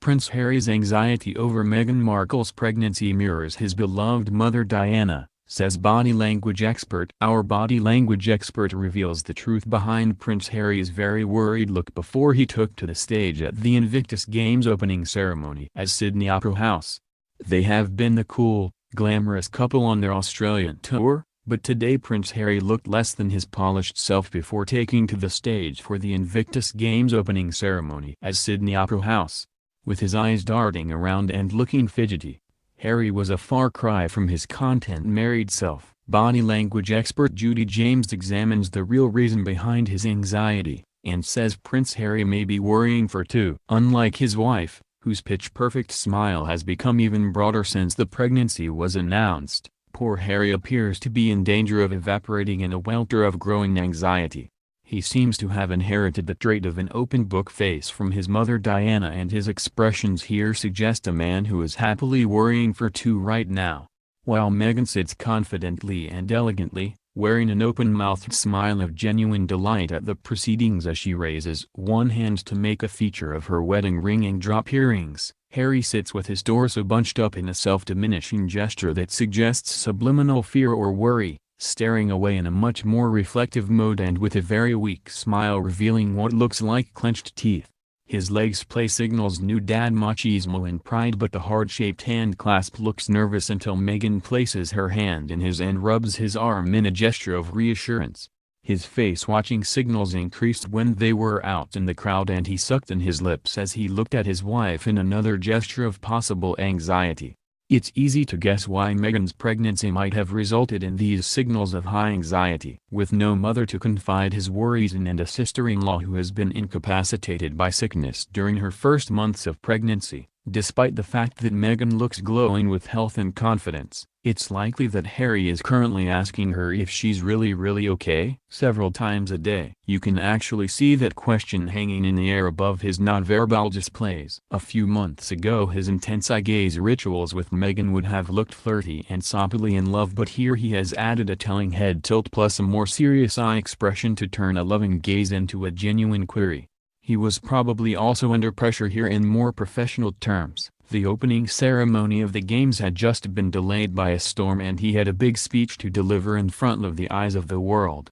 Prince Harry's anxiety over Meghan Markle's pregnancy mirrors his beloved mother Diana, says body language expert. Our body language expert reveals the truth behind Prince Harry's very worried look before he took to the stage at the Invictus Games opening ceremony at Sydney Opera House. They have been the cool, glamorous couple on their Australian tour, but today Prince Harry looked less than his polished self before taking to the stage for the Invictus Games opening ceremony at Sydney Opera House. With his eyes darting around and looking fidgety, Harry was a far cry from his content-married self. Body language expert Judy James examines the real reason behind his anxiety, and says Prince Harry may be worrying for two. Unlike his wife, whose pitch-perfect smile has become even broader since the pregnancy was announced, poor Harry appears to be in danger of evaporating in a welter of growing anxiety. He seems to have inherited the trait of an open-book face from his mother Diana, and his expressions here suggest a man who is happily worrying for two right now. While Meghan sits confidently and elegantly, wearing an open-mouthed smile of genuine delight at the proceedings as she raises one hand to make a feature of her wedding ring and drop earrings, Harry sits with his torso bunched up in a self-diminishing gesture that suggests subliminal fear or worry, staring away in a much more reflective mode and with a very weak smile revealing what looks like clenched teeth. His legs play signals new dad machismo and pride, but the heart-shaped hand clasp looks nervous until Meghan places her hand in his and rubs his arm in a gesture of reassurance. His face-watching signals increased when they were out in the crowd, and he sucked in his lips as he looked at his wife in another gesture of possible anxiety. It's easy to guess why Meghan's pregnancy might have resulted in these signals of high anxiety. With no mother to confide his worries in and a sister-in-law who has been incapacitated by sickness during her first months of pregnancy, despite the fact that Meghan looks glowing with health and confidence, it's likely that Harry is currently asking her if she's really okay. Several times a day, you can actually see that question hanging in the air above his nonverbal displays. A few months ago his intense eye gaze rituals with Meghan would have looked flirty and soppily in love, but here he has added a telling head tilt plus a more serious eye expression to turn a loving gaze into a genuine query. He was probably also under pressure here. In more professional terms, the opening ceremony of the games had just been delayed by a storm and he had a big speech to deliver in front of the eyes of the world.